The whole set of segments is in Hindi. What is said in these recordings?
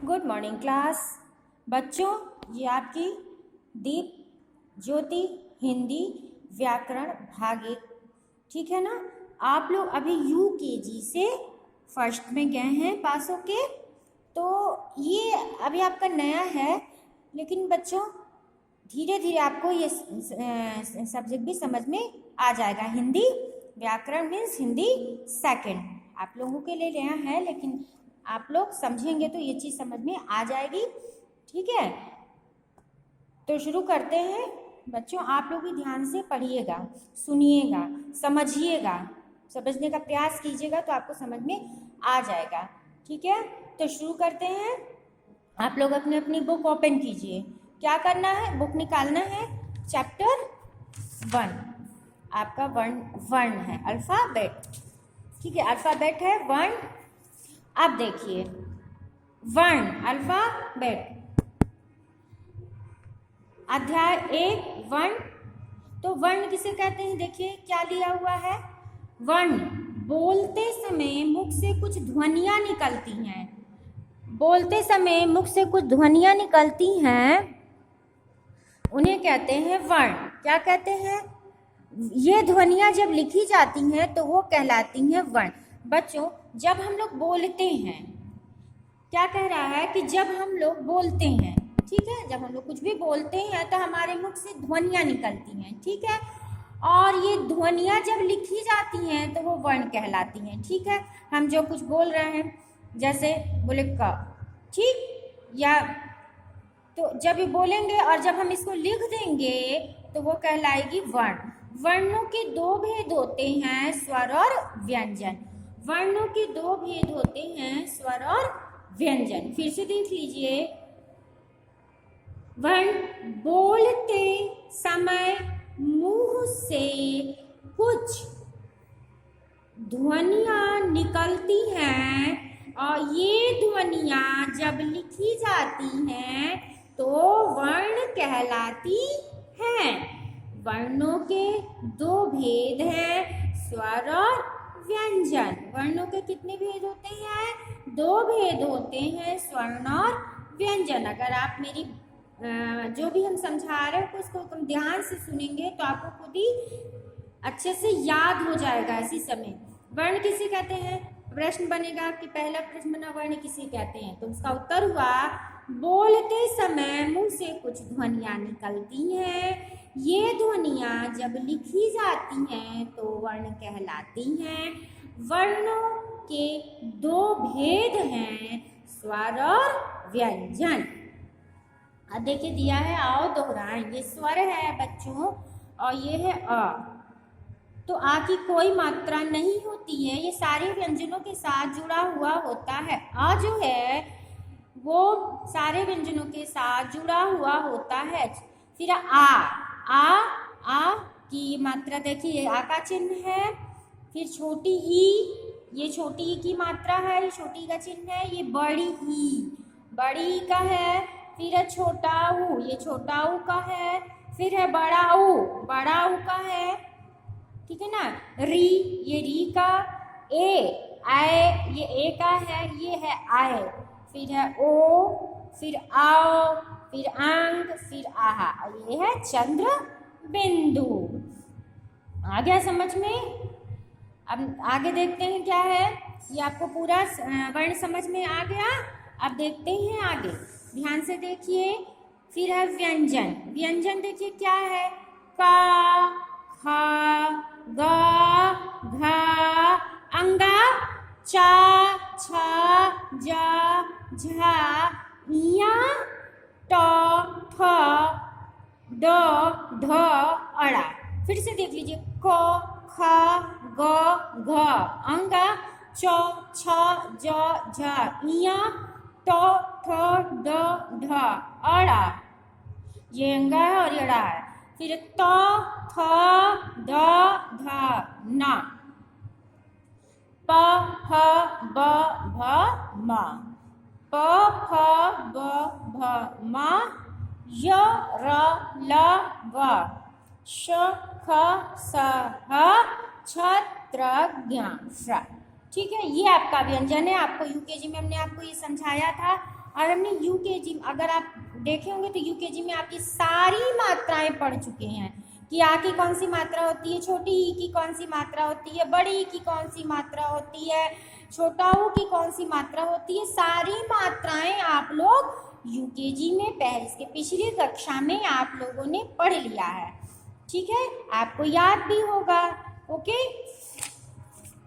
Good morning class. बच्चों, ये आपकी दीप ज्योति हिंदी व्याकरण भाग 1, ठीक है ना। आप लोग अभी यूकेजी से फर्स्ट में गए हैं पास होके, तो ये अभी आपका नया है, लेकिन बच्चों धीरे धीरे आपको ये सब्जेक्ट भी समझ में आ जाएगा। हिंदी व्याकरण मीन्स हिंदी सेकंड आप लोगों के लिए नया है, लेकिन आप लोग समझेंगे तो ये चीज़ समझ में आ जाएगी, ठीक है। तो शुरू करते हैं बच्चों। आप लोग भी ध्यान से पढ़िएगा, सुनिएगा, समझिएगा, समझने का प्रयास कीजिएगा तो आपको समझ में आ जाएगा, ठीक है। तो शुरू करते हैं। आप लोग अपनी अपनी बुक ओपन कीजिए। क्या करना है, बुक निकालना है। चैप्टर 1 आपका वर्ण है, अल्फाबेट, ठीक है। अल्फाबेट है वर्ण। अब देखिए वर्ण अल्फाबेट, अध्याय 1 वर्ण। तो वर्ण किसे कहते हैं, देखिए क्या लिया हुआ है। वर्ण बोलते समय मुख से कुछ ध्वनियां निकलती हैं। बोलते समय मुख से कुछ ध्वनियां निकलती हैं, उन्हें कहते हैं वर्ण। क्या कहते हैं, ये ध्वनियां जब लिखी जाती हैं तो वो कहलाती हैं वर्ण। बच्चों जब हम लोग बोलते हैं, क्या कह रहा है कि जब हम लोग बोलते हैं, ठीक है, जब हम लोग कुछ भी बोलते हैं तो हमारे मुख से ध्वनियां निकलती हैं, ठीक है। और ये ध्वनियां जब लिखी जाती हैं तो वो वर्ण कहलाती हैं, ठीक है। हम जो कुछ बोल रहे हैं, जैसे बोले क, ठीक, या तो जब ये बोलेंगे और जब हम इसको लिख देंगे तो वो कहलाएगी वर्ण। वर्णों के दो भेद होते हैं, स्वर और व्यंजन। वर्णों के दो भेद होते हैं, स्वर और व्यंजन। फिर से देख लीजिए। वर्ण बोलते समय मुंह से कुछ ध्वनियां निकलती हैं और ये ध्वनियां जब लिखी जाती हैं तो वर्ण कहलाती हैं। वर्णों के दो भेद हैं, स्वर और व्यंजन। वर्णों के कितने भेद होते हैं, दो भेद होते हैं, स्वर्ण और व्यंजन। अगर आप मेरी जो भी हम समझा रहे हैं उसको तुम ध्यान से सुनेंगे तो आपको खुद ही अच्छे से याद हो जाएगा इसी समय। वर्ण किसे कहते हैं, प्रश्न बनेगा कि पहला प्रश्न बना वर्ण किसे कहते हैं, तो उसका उत्तर हुआ बोलते समय मुंह से कुछ ध्वनियां निकलती हैं, ये ध्वनियां जब लिखी जाती हैं तो वर्ण कहलाती हैं। वर्णों के दो भेद हैं, स्वर और व्यंजन। अब देखिए दिया है, आओ दोहराएं। ये स्वर है बच्चों और ये है अ। तो आ की कोई मात्रा नहीं होती है, ये सारे व्यंजनों के साथ जुड़ा हुआ होता है। आ जो है वो सारे व्यंजनों के साथ जुड़ा हुआ होता है। फिर आ की मात्रा देखिए, आ का चिन्ह है। फिर छोटी ई, ये छोटी ई की मात्रा है, ये छोटी का चिन्ह है। ये बड़ी ई का है। फिर है छोटा ऊ, ये छोटा ऊ का है। फिर है बड़ा ऊ का है, ठीक है ना। री, ये री का। ए आए, ये ए का है, ये है आए। फिर है ओ, फिर आओ, फिर अंक, फिर आहा, और ये है चंद्र बिंदु। आ गया समझ में। अब आगे देखते हैं क्या है। ये आपको पूरा वर्ण समझ में आ गया। अब देखते हैं आगे, ध्यान से देखिए। फिर है व्यंजन। व्यंजन देखिए क्या है, का, खा, गा, घा, अंगा, चा, छा, जा, झा, या, ट, ठ, ड, ढ, अड़ा। फिर से देख लीजिए, क, ख, ग, घ, अंगा, च, छ, ज, झ, इया, ट, ठ, ड, ढ, अड़ा। ये अंगा है और ये अड़ा है। फिर त, थ, द, ध, न, प, ह, ब, भ, म, प, फ, ब, भ, म, य, र, ल, व, श, ख, स, ह, छ, त्र, ज्ञ, श। ठीक है, ये आपका व्यंजन है। आपको यूकेजी में हमने आपको ये समझाया था। और हमने यूकेजी, अगर आप देखे होंगे तो यूकेजी में आप ये सारी मात्राएं पढ़ चुके हैं कि आ की कौन सी मात्रा होती है, छोटी ई की कौन सी मात्रा होती है, बड़ी ई की कौन सी मात्रा होती है, छोटा ऊ की कौन सी मात्रा होती है। सारी मात्राएं आप लोग यूकेजी में इसके पिछली कक्षा में आप लोगों ने पढ़ लिया है, ठीक है, आपको याद भी होगा। ओके,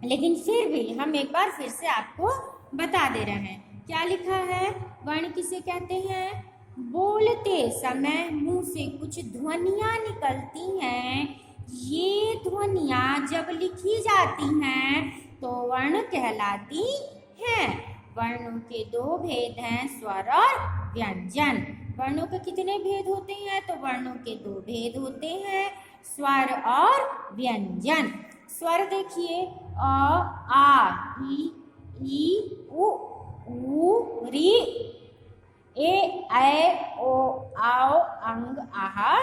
लेकिन फिर भी हम एक बार फिर से आपको बता दे रहे हैं। क्या लिखा है? वर्ण किसे कहते हैं? बोलते समय मुंह से कुछ ध्वनियां निकलती हैं, ये ध्वनियां जब लिखी जाती हैं तो वर्ण कहलाती हैं। वर्णों के दो भेद हैं, स्वर और व्यंजन। वर्णों के कितने भेद होते हैं? तो वर्णों के दो भेद होते हैं, स्वर और व्यंजन। स्वर देखिए, अ, आ, ई, उ, री, ए, ऐ, ओ, आओ, अंग, आहा,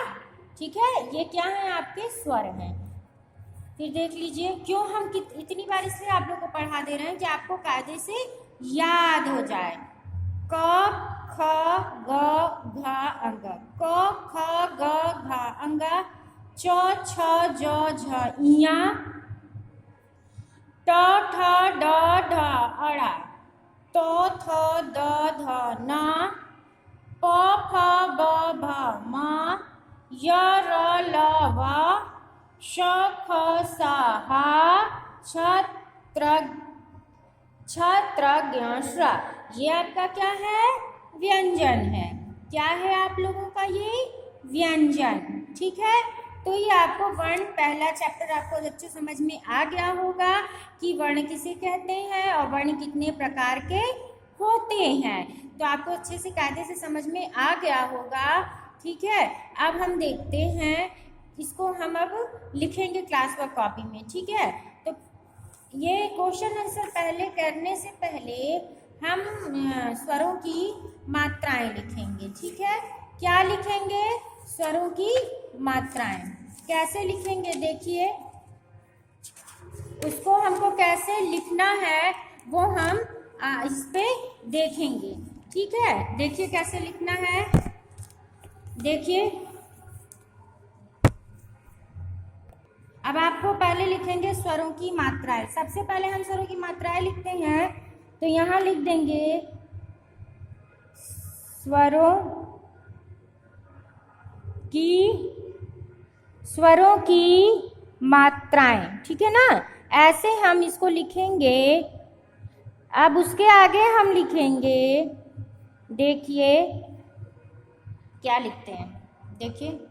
ठीक है, ये क्या है? आपके स्वर हैं। फिर देख लीजिए, क्यों हम इतनी बार इसलिए आप लोग को पढ़ा दे रहे हैं कि आपको कायदे से याद हो जाए। क, ख, ग, घ, अंग, क, ख, ग, घ, अंग, च, छ, ज, झ, इया, ट, ठ, ड, ढ, अड़ा, तो, थ, द, ध, न, प, फ, ब, भ, म, य, र, ल, व, श, ख, स, ह, छ, त्र, ज्ञ, श्र। ये आपका क्या है? व्यंजन है। क्या है आप लोगों का? ये व्यंजन, ठीक है। तो ये आपको वर्ण, पहला चैप्टर आपको अच्छे समझ में आ गया होगा कि वर्ण किसे कहते हैं और वर्ण कितने प्रकार के होते हैं। तो आपको अच्छे से कायदे से समझ में आ गया होगा, ठीक है। अब हम देखते हैं, इसको हम अब लिखेंगे क्लास वर्क कॉपी में, ठीक है। तो ये क्वेश्चन आंसर पहले करने से पहले हम स्वरों की मात्राएं लिखेंगे, ठीक है। क्या लिखेंगे? स्वरों की मात्राएं। कैसे लिखेंगे? देखिए, उसको हमको कैसे लिखना है वो हम इस पे देखेंगे, ठीक है। देखिए कैसे लिखना है, देखिए। अब आपको पहले लिखेंगे स्वरों की मात्राएं। सबसे पहले हम स्वरों की मात्राएं लिखते हैं, तो यहां लिख देंगे स्वरों की मात्राएं, ठीक है ना। ऐसे हम इसको लिखेंगे। अब उसके आगे हम लिखेंगे, देखिए क्या लिखते हैं, देखिए,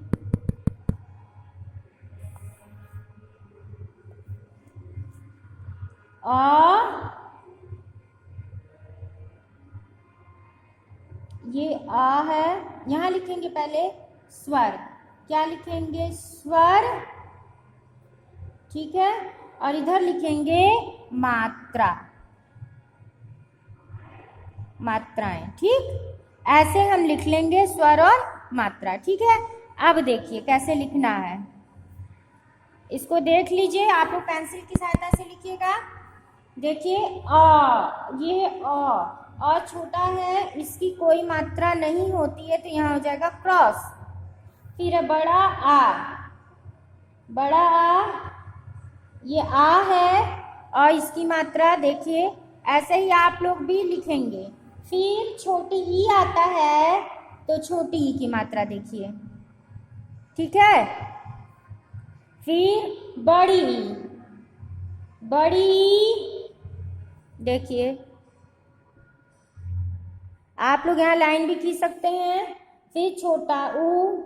ये आ है, यहां लिखेंगे पहले स्वर। क्या लिखेंगे? स्वर, ठीक है। और इधर लिखेंगे मात्रा, मात्राएं, ठीक। ऐसे हम लिख लेंगे स्वर और मात्रा, ठीक है। अब देखिए कैसे लिखना है, इसको देख लीजिए। आप लोग पेंसिल की सहायता से लिखिएगा। देखिए, अ, ये अ छोटा है, इसकी कोई मात्रा नहीं होती है, तो यहाँ हो जाएगा क्रॉस। फिर बड़ा आ, बड़ा आ, ये आ है और इसकी मात्रा देखिए, ऐसे ही आप लोग भी लिखेंगे। फिर छोटी ई आता है, तो छोटी ई की मात्रा देखिए, ठीक है। फिर बड़ी ई, बड़ी ई देखिए, आप लोग यहाँ लाइन भी खींच सकते हैं। फिर छोटा ऊ,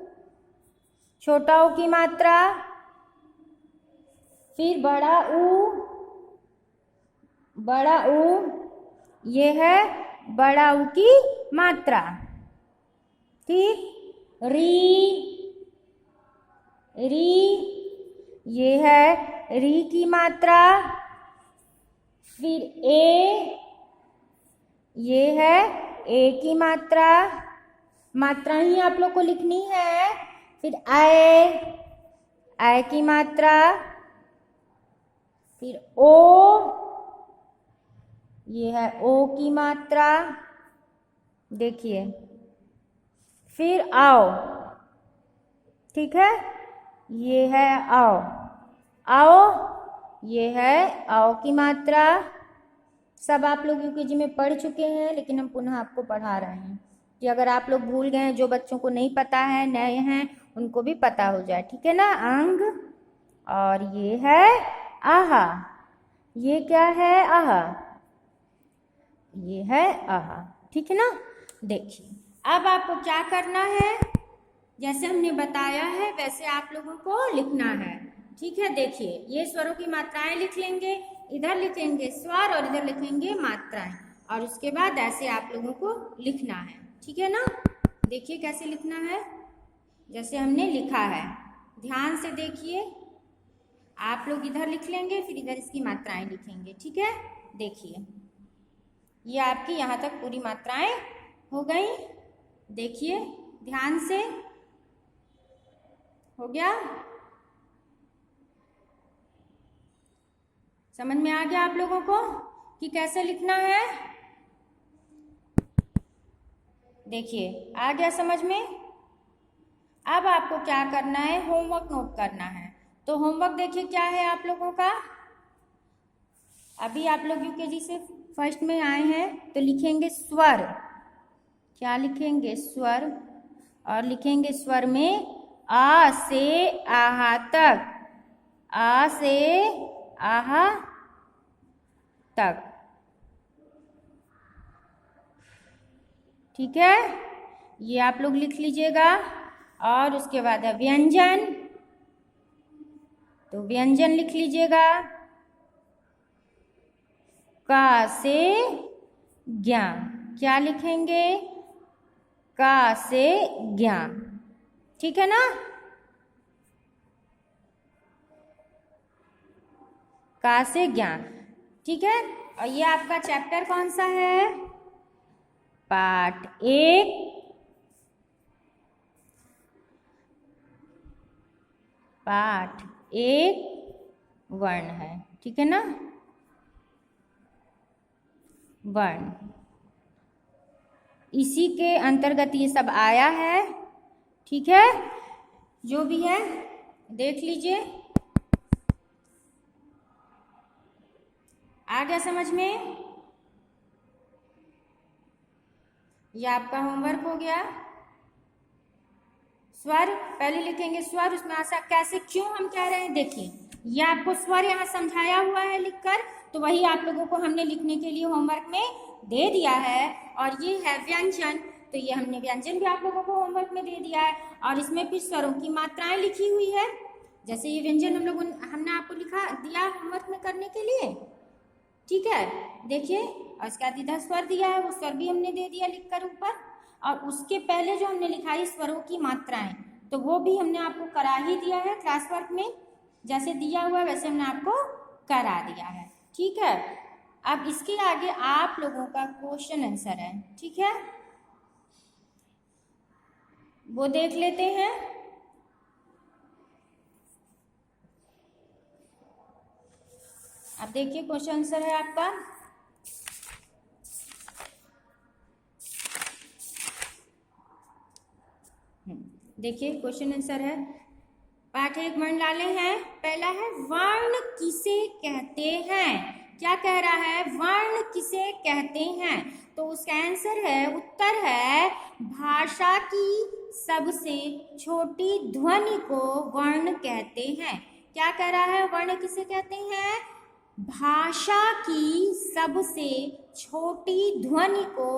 छोटा ऊ की मात्रा। फिर बड़ा ऊ, बड़ा ऊ, ये है बड़ा ऊ की मात्रा, ठीक। री, री, ये है री की मात्रा। फिर ए, ये है ए की मात्रा, मात्रा ही आप लोग को लिखनी है। फिर ऐ, ऐ की मात्रा। फिर ओ, ये है ओ की मात्रा, देखिए, फिर आओ, ठीक है, ये है आओ, आओ, ये है आओ की मात्रा। सब आप लोग यूकेजी में पढ़ चुके हैं, लेकिन हम पुनः आपको पढ़ा रहे हैं कि अगर आप लोग भूल गए हैं, जो बच्चों को नहीं पता है, नए हैं, उनको भी पता हो जाए, ठीक है ना। अंग, और ये है आहा, ये क्या है, आहा, ये है आहा, ठीक है ना। देखिए, अब आपको क्या करना है, जैसे हमने बताया है वैसे आप लोगों को लिखना है, ठीक है। देखिए, ये स्वरों की मात्राएं लिख लेंगे, इधर लिखेंगे स्वर और इधर लिखेंगे मात्राएं, और उसके बाद ऐसे आप लोगों को लिखना है, ठीक है ना। देखिए कैसे लिखना है, जैसे हमने लिखा है, ध्यान से देखिए। आप लोग इधर लिख लेंगे, फिर इधर इसकी मात्राएं लिखेंगे, ठीक है। देखिए, ये आपकी यहाँ तक पूरी मात्राएं हो गई। देखिए ध्यान से, हो गया, समझ में आ गया आप लोगों को कि कैसे लिखना है। देखिए आ गया समझ में। अब आपको क्या करना है, होमवर्क नोट करना है। तो होमवर्क देखिए क्या है आप लोगों का। अभी आप लोग यूकेजी से फर्स्ट में आए हैं, तो लिखेंगे स्वर, क्या लिखेंगे, स्वर, और लिखेंगे स्वर में आ से आहा तक, आ से आहा तक, ठीक है, ये आप लोग लिख लीजिएगा। और उसके बाद है व्यंजन, तो व्यंजन लिख लीजिएगा, का से ज्ञा, क्या लिखेंगे, का से ज्ञा, ठीक है ना। का से ज्ञान, ठीक है। और ये आपका चैप्टर कौन सा है, पाठ 1, पाठ 1 वर्ण है, ठीक है ना, वर्ण, इसी के अंतर्गत ये सब आया है, ठीक है। जो भी है देख लीजिए, आ गया समझ में। ये आपका होमवर्क हो गया। स्वर पहले लिखेंगे, स्वर, उसमें आशा कैसे, क्यों हम कह रहे हैं, देखिए ये आपको स्वर यहाँ समझाया हुआ है लिखकर, तो वही आप लोगों को हमने लिखने के लिए होमवर्क में दे दिया है। और ये है व्यंजन, तो ये हमने व्यंजन भी आप लोगों को होमवर्क में दे दिया है, और इसमें फिर स्वरों की मात्राएं लिखी हुई है। जैसे ये व्यंजन हमने आपको लिखा दिया होमवर्क में करने के लिए, ठीक है। देखिए, और इसके बाद इधर स्वर दिया है, वो स्वर भी हमने दे दिया लिखकर ऊपर, और उसके पहले जो हमने लिखा है स्वरों की मात्राएं, तो वो भी हमने आपको करा ही दिया है क्लास वर्क में, जैसे दिया हुआ है वैसे हमने आपको करा दिया है, ठीक है। अब इसके आगे आप लोगों का क्वेश्चन आंसर है, ठीक है, वो देख लेते हैं। अब देखिए क्वेश्चन आंसर है आपका, देखिए क्वेश्चन आंसर है, पाठ 1 वर्ण डाले हैं। पहला है वर्ण किसे कहते हैं, क्या कह रहा है, वर्ण किसे कहते हैं, तो उसका आंसर है, उत्तर है, भाषा की सबसे छोटी ध्वनि को वर्ण कहते हैं। क्या कह रहा है, वर्ण किसे कहते हैं, भाषा की सबसे छोटी ध्वनि को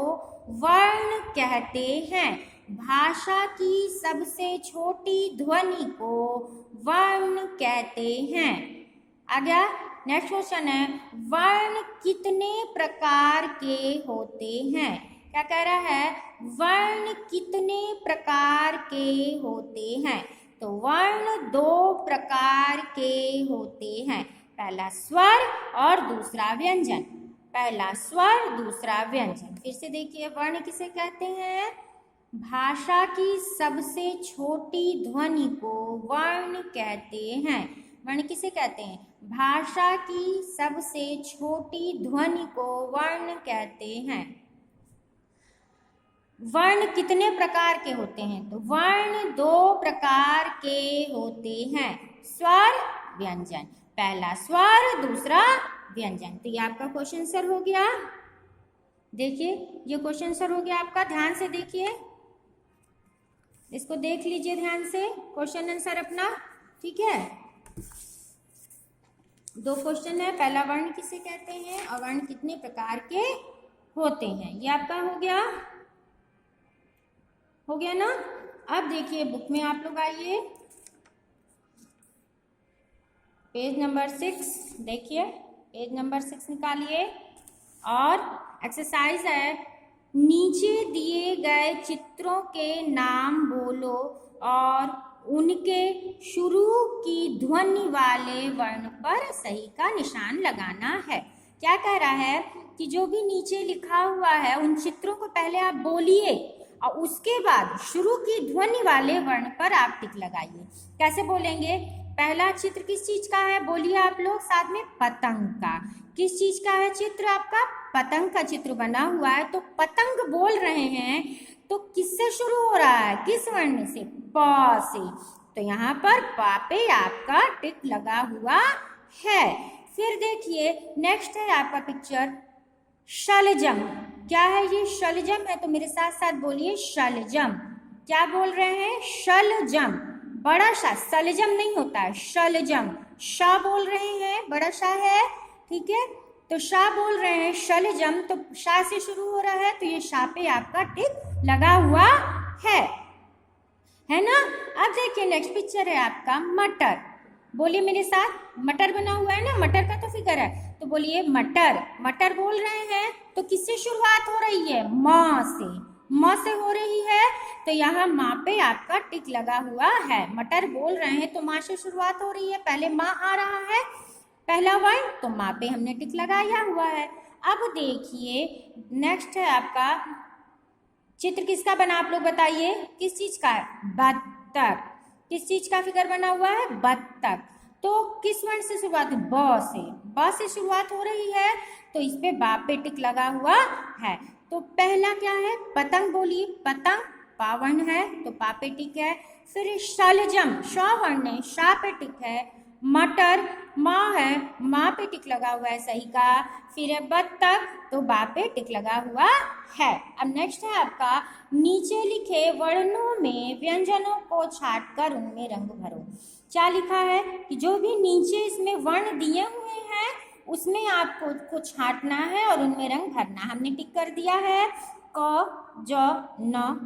वर्ण कहते हैं। भाषा की सबसे छोटी ध्वनि को वर्ण कहते हैं। आ गया, नेक्स्ट क्वेश्चन है, वर्ण कितने प्रकार के होते हैं, क्या कह रहा है, वर्ण कितने प्रकार के होते हैं, तो वर्ण 2 प्रकार के होते हैं, पहला स्वर और दूसरा व्यंजन, पहला स्वर दूसरा व्यंजन। फिर से देखिए, वर्ण किसे कहते हैं, भाषा की सबसे छोटी ध्वनि को वर्ण कहते हैं। वर्ण किसे कहते हैं, भाषा की सबसे छोटी ध्वनि को वर्ण कहते हैं। वर्ण कितने प्रकार के होते हैं? तो वर्ण 2 प्रकार के होते हैं, स्वर व्यंजन। पहला स्वर, दूसरा व्यंजन। तो ये आपका क्वेश्चन आंसर हो गया। देखिए ये क्वेश्चन आंसर हो गया आपका, ध्यान से देखिए, इसको देख लीजिए ध्यान से क्वेश्चन आंसर अपना। ठीक है, 2 क्वेश्चन है, पहला वर्ण किसे कहते हैं और वर्ण कितने प्रकार के होते हैं, ये आपका हो गया ना। अब देखिए बुक में आप लोग आइए, पेज नंबर 6, देखिए पेज नंबर 6 निकालिए और एक्सरसाइज है, नीचे दिए गए चित्रों के नाम बोलो और उनके शुरू की ध्वनि वाले वर्ण पर सही का निशान लगाना है। क्या कह रहा है कि जो भी नीचे लिखा हुआ है उन चित्रों को पहले आप बोलिए और उसके बाद शुरू की ध्वनि वाले वर्ण पर आप टिक लगाइए। कैसे बोलेंगे? पहला चित्र किस चीज का है? बोलिए आप लोग साथ में, पतंग का। किस चीज का है चित्र आपका? पतंग का चित्र बना हुआ है। तो पतंग बोल रहे हैं तो किससे शुरू हो रहा है? किस वर्ण से? प से। तो यहाँ पर प पे आपका टिक लगा हुआ है। फिर देखिए नेक्स्ट है आपका पिक्चर, शलजम। क्या है ये? शलजम है। तो मेरे साथ साथ बोलिए शलजम। क्या बोल रहे हैं? शलजम। बड़ा शा, सलजम नहीं होता है, शलजम। शा बोल रहे हैं, बड़ा शा है, ठीक है, तो शा बोल रहे हैं शलजम, तो शा से शुरू हो रहा है तो ये शा पे आपका टिक लगा हुआ है ना। अब देखिए नेक्स्ट पिक्चर है आपका मटर। बोलिए मेरे साथ, मटर बना हुआ है ना, मटर का तो फिगर है, तो बोलिए मटर। मटर बोल रहे हैं तो किससे शुरुआत हो रही है? म से। म से हो रही है तो यहाँ माँ पे आपका टिक लगा हुआ है। मटर बोल रहे हैं तो माँ से शुरुआत हो रही है, पहले माँ आ रहा है पहला वर्ण, तो माँ पे हमने टिक लगाया हुआ है। अब देखिए नेक्स्ट है आपका चित्र, किसका बना आप लोग बताइए? किस चीज का है? बत्तख। किस चीज का फिगर बना हुआ है? बत्तख। तो किस वर्ण से शुरुआत? ब से। ब से शुरुआत हो रही है तो इस पे बा पे टिक लगा हुआ है। तो पहला क्या है? पतंग। बोलिए पतंग, पा वर्ण है तो पा पे टिक है। फिर शलजम, श वर्ण है, शा पे टिक है। मटर, माँ है, माँ पे टिक लगा हुआ है सही का। फिर है बत्तख, तो बा पे टिक लगा हुआ है। अब नेक्स्ट है आपका, नीचे लिखे वर्णों में व्यंजनों को छांटकर उनमें रंग भरो। क्या लिखा है कि जो भी नीचे इसमें वर्ण दिए हुए हैं उसमें आपको को छांटना है और उनमें रंग भरना। हमने टिक कर दिया है क, ज, न,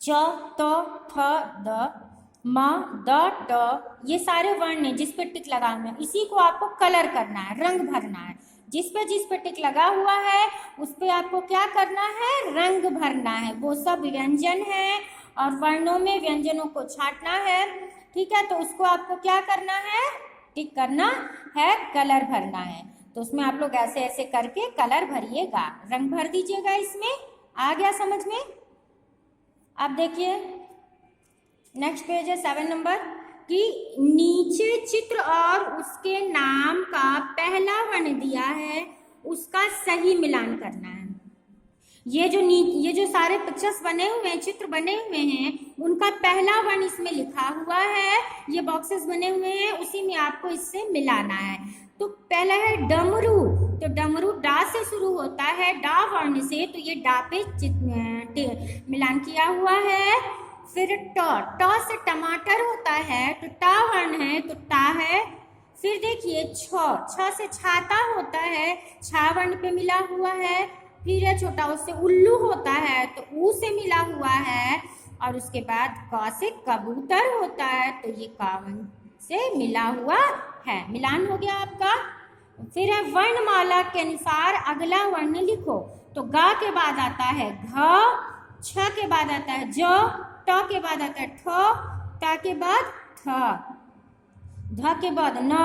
च, त, थ, द, म, द, ट, ये सारे वर्ण हैं जिस पे टिक लगा हुआ है, इसी को आपको कलर करना है, रंग भरना है। जिस पे टिक लगा हुआ है उस पे आपको क्या करना है? रंग भरना है। वो सब व्यंजन है और वर्णों में व्यंजनों को छांटना है, ठीक है, तो उसको आपको क्या करना है? टिक करना है, कलर भरना है। तो उसमें आप लोग ऐसे ऐसे करके कलर भरिएगा, रंग भर दीजिएगा। इसमें आ गया समझ में? अब देखिए नेक्स्ट पेज है 7 नंबर, कि नीचे चित्र और उसके नाम का पहला वर्ण दिया है उसका सही मिलान करना है। ये जो सारे पिक्चर्स बने हुए हैं, चित्र बने हुए हैं, उनका पहला वर्ण इसमें लिखा हुआ है, ये बॉक्सेस बने हुए हैं, उसी में आपको इससे मिलाना है। तो पहला है डमरू, तो डमरू डा से शुरू होता है, डा वर्ण से, तो ये डा पे मिलान किया हुआ है। फिर ट से टमाटर होता है तो टा वर्ण है तो टा है। फिर देखिए छ से छाता होता है, छा वर्ण पे मिला हुआ है। फिर है छोटा उससे उल्लू होता है तो ऊ से मिला हुआ है। और उसके बाद क से कबूतर होता है तो ये का वर्ण से मिला हुआ है, मिलान हो गया आपका। फिर है वर्णमाला के अनुसार अगला वर्ण लिखो, तो गा के बाद आता है घ, छ के बाद आता है ज, ट के बाद आता है ठ, ता के बाद थ, ध के बाद न,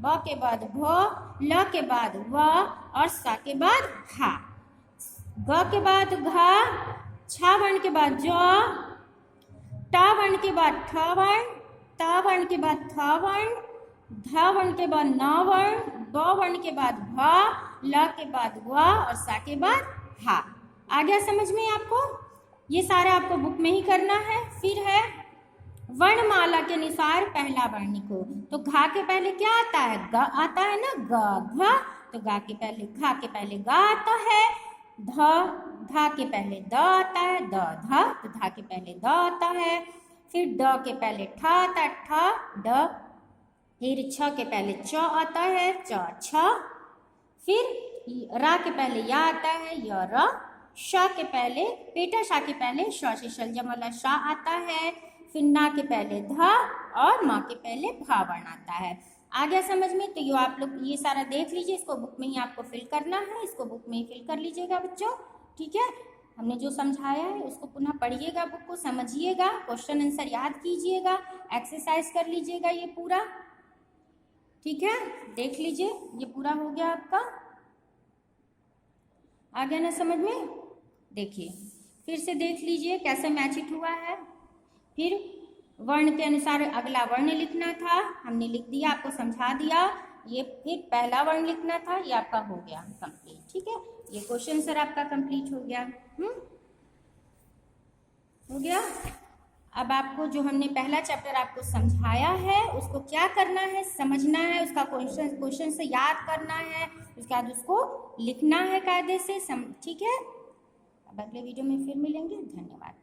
ब के बाद भ, ल के बाद व और सा के बाद हा। ग के बाद घ, छा वर्ण के बाद ज, टा वर्ण के बाद ठ वर्ण, ता वर्ण के बाद थ वर्ण, ध वर्ण के बाद न वर्ण, ब वर्ण के बाद भ, ल के बाद व और सा के बाद हा। आ गया समझ में आपको? ये सारा आपको बुक में ही करना है। फिर है वर्णमाला के अनुसार पहला वर्ण लिखो। तो घा के पहले क्या आता है? ग आता है ना, ग घ। तो घा के पहले ग आता है। धा के पहले द आता है, द ध। तो धा के पहले द आता है। फिर ड के पहले ठ आता है, ठ ड। फिर छ के पहले च आता है, च छ। फिर रा के पहले या आता है, य र। श के पहले पेटा शा के पहले श से शलजम वाला शा आता है। फिर ना के पहले ध और माँ के पहले भा वर्ण आता है। आ गया समझ में? तो ये आप लोग ये सारा देख लीजिए, इसको बुक में ही आपको फिल करना है, इसको बुक में ही फिल कर लीजिएगा बच्चों, ठीक है? हमने जो समझाया है उसको पुनः पढ़िएगा, बुक को समझिएगा, क्वेश्चन आंसर याद कीजिएगा, एक्सरसाइज कर लीजिएगा ये पूरा, ठीक है? देख लीजिए ये पूरा हो गया आपका। आ गया ना समझ में? देखिए फिर से देख लीजिए कैसे मैच इट हुआ है। फिर वर्ण के अनुसार अगला वर्ण लिखना था, हमने लिख दिया, आपको समझा दिया। ये फिर पहला वर्ण लिखना था, ये आपका हो गया कंप्लीट, ठीक है? ये क्वेश्चन सर आपका कंप्लीट हो गया। हो गया। अब आपको जो हमने पहला चैप्टर आपको समझाया है उसको क्या करना है, समझना है, उसका क्वेश्चन से याद करना है, उसके बाद उसको लिखना है कायदे से, ठीक है? अब अगले वीडियो में फिर मिलेंगे। धन्यवाद।